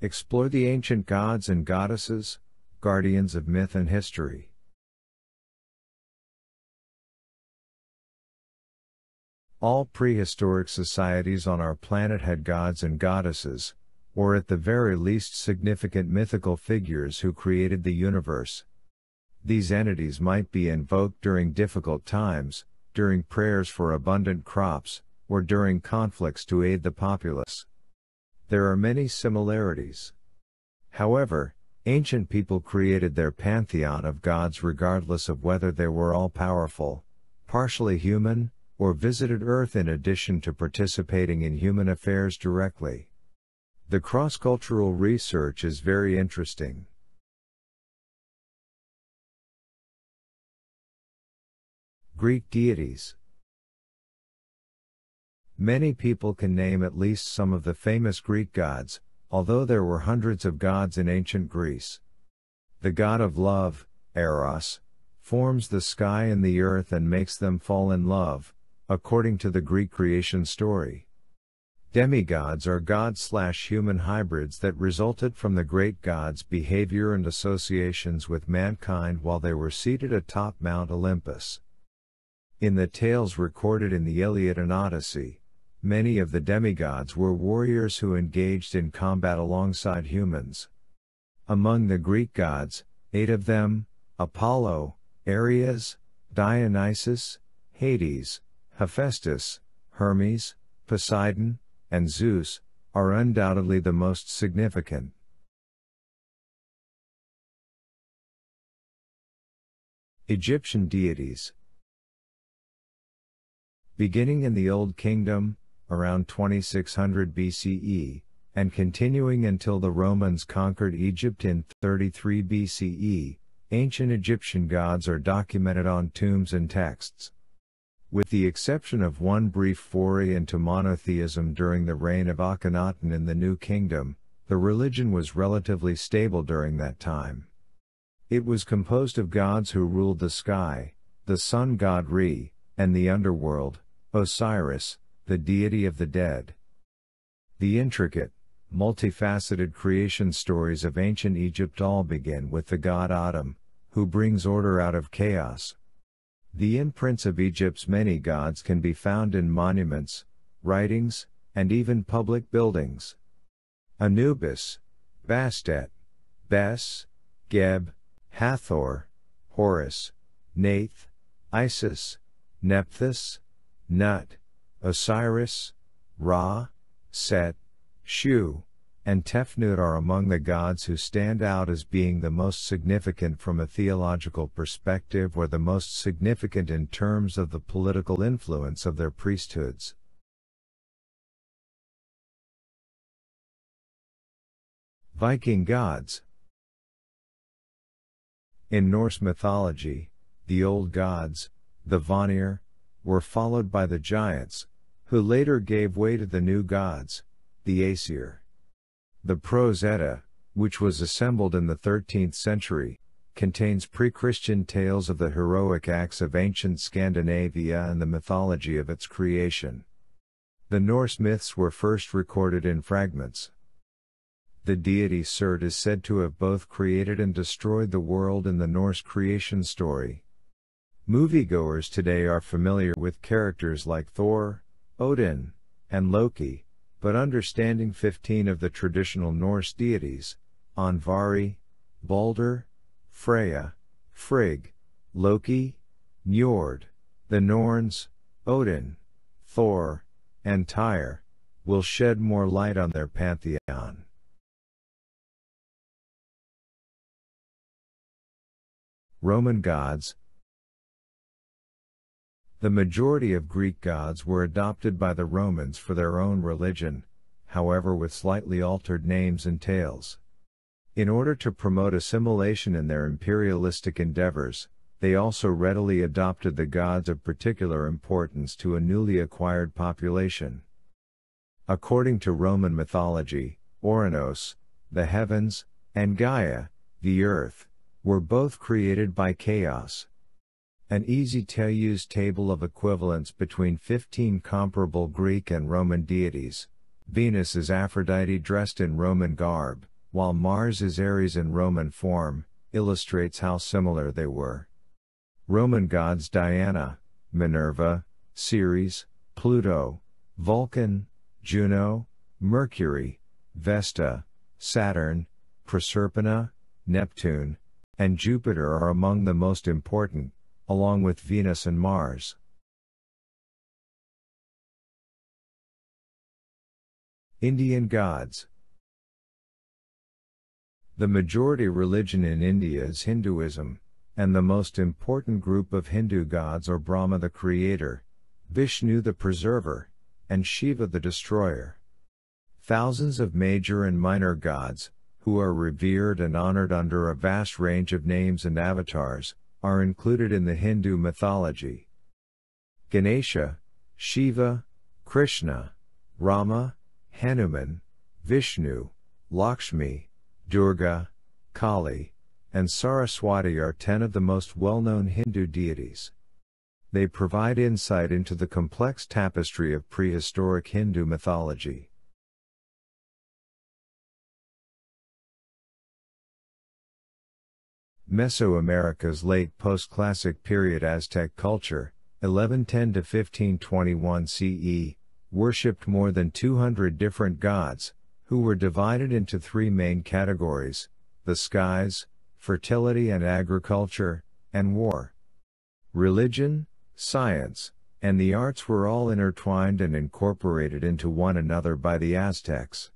Explore the ancient gods and goddesses, guardians of myth and history. All prehistoric societies on our planet had gods and goddesses, or at the very least significant mythical figures who created the universe. These entities might be invoked during difficult times, during prayers for abundant crops, or during conflicts to aid the populace. There are many similarities. However, ancient people created their pantheon of gods regardless of whether they were all-powerful, partially human, or visited Earth in addition to participating in human affairs directly. The cross-cultural research is very interesting. Greek deities. Many people can name at least some of the famous Greek gods, although there were hundreds of gods in ancient Greece. The god of love, Eros, forms the sky and the earth and makes them fall in love, according to the Greek creation story. Demigods are god/human hybrids that resulted from the great gods' behavior and associations with mankind while they were seated atop Mount Olympus. In the tales recorded in the Iliad and Odyssey, many of the demigods were warriors who engaged in combat alongside humans. Among the Greek gods, 8 of them, Apollo, Ares, Dionysus, Hades, Hephaestus, Hermes, Poseidon, and Zeus, are undoubtedly the most significant. Egyptian deities. Beginning in the Old Kingdom, around 2600 BCE, and continuing until the Romans conquered Egypt in 33 BCE, ancient Egyptian gods are documented on tombs and texts. With the exception of one brief foray into monotheism during the reign of Akhenaten in the New Kingdom, the religion was relatively stable during that time. It was composed of gods who ruled the sky, the sun god Re, and the underworld, Osiris, the deity of the dead. The intricate, multifaceted creation stories of ancient Egypt all begin with the god Atum, who brings order out of chaos. The imprints of Egypt's many gods can be found in monuments, writings, and even public buildings. Anubis, Bastet, Bes, Geb, Hathor, Horus, Nath, Isis, Nephthys, Nut, Osiris, Ra, Set, Shu, and Tefnut are among the gods who stand out as being the most significant from a theological perspective or the most significant in terms of the political influence of their priesthoods. Viking Gods. In Norse mythology, the old gods, the Vanir, were followed by the giants, who later gave way to the new gods, the Aesir. The Prose Edda, which was assembled in the 13th century, contains pre-Christian tales of the heroic acts of ancient Scandinavia and the mythology of its creation. The Norse myths were first recorded in fragments. The deity Surt is said to have both created and destroyed the world in the Norse creation story. Moviegoers today are familiar with characters like Thor, Odin, and Loki, but understanding 15 of the traditional Norse deities, Andvari, Balder, Freya, Frigg, Loki, Njord, the Norns, Odin, Thor, and Tyr, will shed more light on their pantheon. Roman gods. The majority of Greek gods were adopted by the Romans for their own religion, however with slightly altered names and tales. In order to promote assimilation in their imperialistic endeavors, they also readily adopted the gods of particular importance to a newly acquired population. According to Roman mythology, Ouranos, the heavens, and Gaia, the earth, were both created by chaos. An easy-to-use table of equivalence between 15 comparable Greek and Roman deities. Venus is Aphrodite dressed in Roman garb, while Mars is Aries in Roman form, illustrates how similar they were. Roman gods Diana, Minerva, Ceres, Pluto, Vulcan, Juno, Mercury, Vesta, Saturn, Proserpina, Neptune, and Jupiter are among the most important, along with Venus and Mars. Indian gods. The majority religion in India is Hinduism, and the most important group of Hindu gods are Brahma the creator, Vishnu the preserver, and Shiva the destroyer. Thousands of major and minor gods, who are revered and honored under a vast range of names and avatars, are included in the Hindu mythology. Ganesha, Shiva, Krishna, Rama, Hanuman, Vishnu, Lakshmi, Durga, Kali, and Saraswati are 10 of the most well-known Hindu deities. They provide insight into the complex tapestry of prehistoric Hindu mythology. Mesoamerica's late post-classic period Aztec culture, 1110 to 1521 CE, worshipped more than 200 different gods, who were divided into 3 main categories: the skies, fertility and agriculture, and war. Religion, science, and the arts were all intertwined and incorporated into one another by the Aztecs.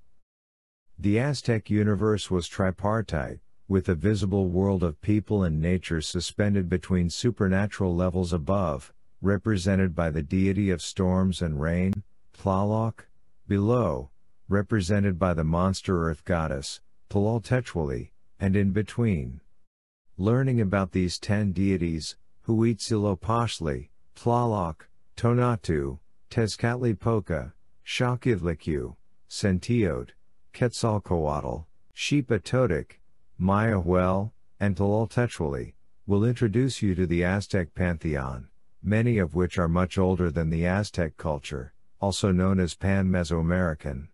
The Aztec universe was tripartite, with a visible world of people and nature suspended between supernatural levels above, represented by the deity of storms and rain, Tlaloc, below, represented by the monster earth goddess, Tlaloc, and in between. Learning about these 10 deities, Huitzilopochtli, Tlaloc, Tonatiuh, Tezcatlipoca, Xochitlicue, Sentieot, Quetzalcoatl, Xipa-Totec, Mayahuel, and Tlaloc will introduce you to the Aztec pantheon, many of which are much older than the Aztec culture, also known as Pan-Mesoamerican.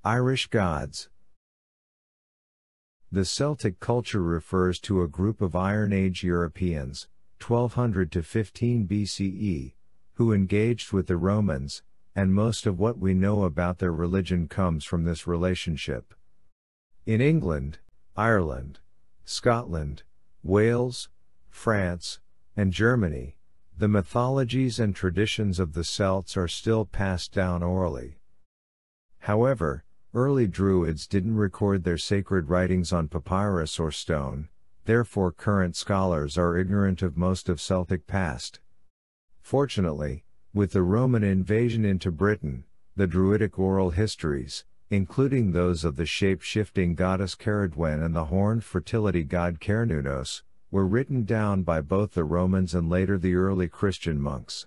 Irish gods. The Celtic culture refers to a group of Iron Age Europeans, 1200 to 15 BCE, who engaged with the Romans, and most of what we know about their religion comes from this relationship. In England, Ireland, Scotland, Wales, France, and Germany, the mythologies and traditions of the Celts are still passed down orally. However, early Druids didn't record their sacred writings on papyrus or stone, therefore current scholars are ignorant of most of Celtic past. Fortunately, with the Roman invasion into Britain, the Druidic oral histories, including those of the shape-shifting goddess Caradwen and the horned fertility god Cernunnos, were written down by both the Romans and later the early Christian monks.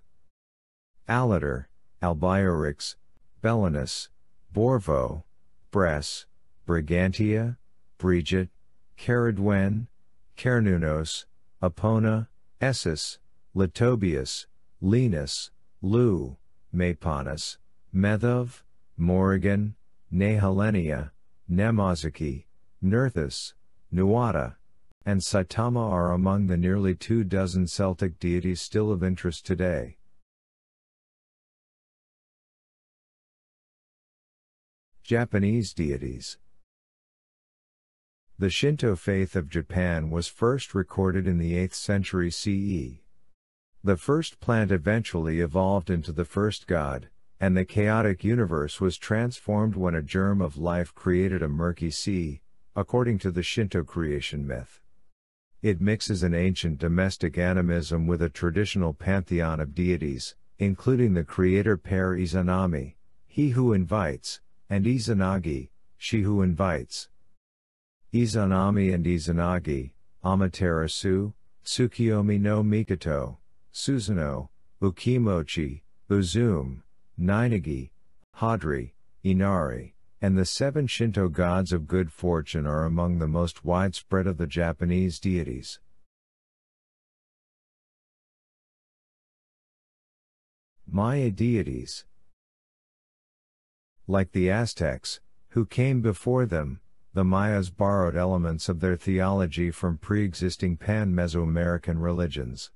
Alator, Albiorix, Belinus, Borvo, Bress, Brigantia, Brigitte, Caradwen, Cernunnos, Epona, Essus, Litobius, Linus, Lu, Meponus, Methov, Morrigan, Nehelenia, Nemoziki, Nerthus, Nuada, and Saitama are among the nearly 24 Celtic deities still of interest today. Japanese deities. The Shinto faith of Japan was first recorded in the 8th century CE. The first plant eventually evolved into the first god, and the chaotic universe was transformed when a germ of life created a murky sea, according to the Shinto creation myth. It mixes an ancient domestic animism with a traditional pantheon of deities, including the creator pair Izanami, he who invites, and Izanagi, she who invites. Izanami and Izanagi, Amaterasu, Tsukiyomi no Mikoto, Susanoo, Ukimochi, Uzume, Ninigi, Hadri, Inari, and the 7 Shinto gods of good fortune are among the most widespread of the Japanese deities. Maya deities. Like the Aztecs, who came before them, the Mayas borrowed elements of their theology from pre-existing pan-Mesoamerican religions.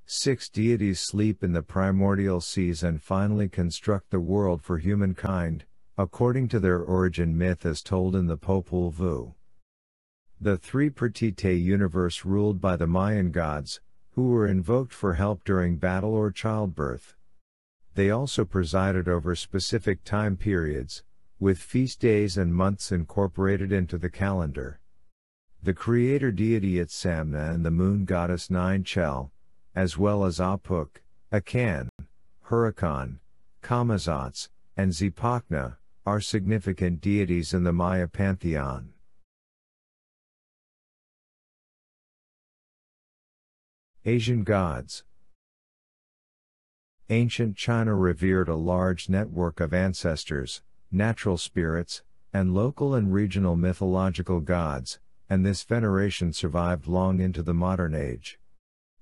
6 deities sleep in the primordial seas and finally construct the world for humankind, according to their origin myth as told in the Popol Vuh. The 3 Pratite universe ruled by the Mayan gods, who were invoked for help during battle or childbirth. They also presided over specific time periods, with feast days and months incorporated into the calendar. The creator deity Itsamna and the moon goddess Ninechel, as well as Apuk, Akan, Hurakan, Kamazats, and Zipacna, are significant deities in the Maya pantheon. Asian gods. Ancient China revered a large network of ancestors, natural spirits, and local and regional mythological gods, and this veneration survived long into the modern age.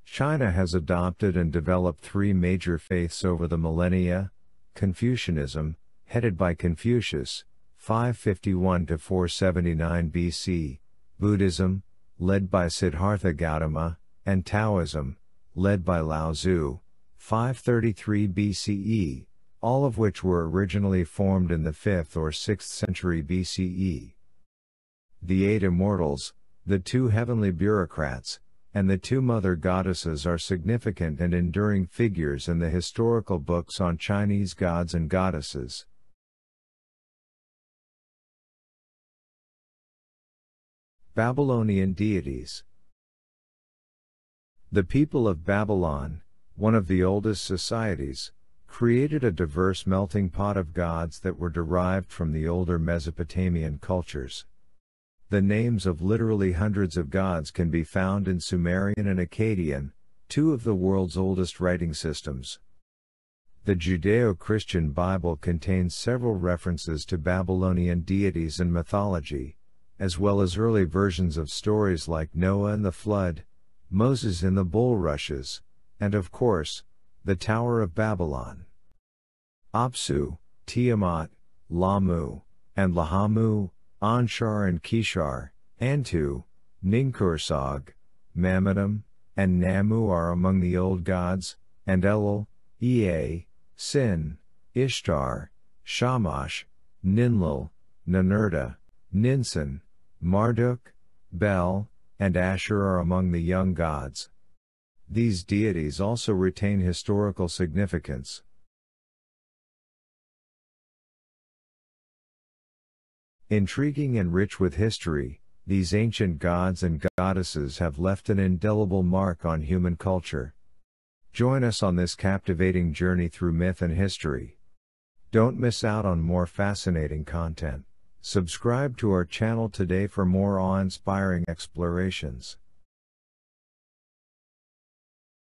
China has adopted and developed 3 major faiths over the millennia: Confucianism, headed by Confucius, 551 to 479 BC, Buddhism, led by Siddhartha Gautama, and Taoism, led by Lao Tzu, 533 BCE, all of which were originally formed in the 5th or 6th century BCE. The 8 immortals, the 2 heavenly bureaucrats, and the 2 mother goddesses are significant and enduring figures in the historical books on Chinese gods and goddesses. Babylonian deities. The people of Babylon, one of the oldest societies, created a diverse melting pot of gods that were derived from the older Mesopotamian cultures. The names of literally hundreds of gods can be found in Sumerian and Akkadian, 2 of the world's oldest writing systems. The Judeo-Christian Bible contains several references to Babylonian deities and mythology, as well as early versions of stories like Noah and the Flood, Moses in the bulrushes, and of course, the Tower of Babylon. Apsu, Tiamat, Lamu, and Lahamu, Anshar and Kishar, Antu, Ninkursag, Mammadam, and Namu are among the old gods, and Elul, Ea, Sin, Ishtar, Shamash, Ninlil, Ninurta, Ninsun, Marduk, Bel, and Ashur are among the young gods. These deities also retain historical significance. Intriguing and rich with history, these ancient gods and goddesses have left an indelible mark on human culture. Join us on this captivating journey through myth and history. Don't miss out on more fascinating content. Subscribe to our channel today for more awe-inspiring explorations.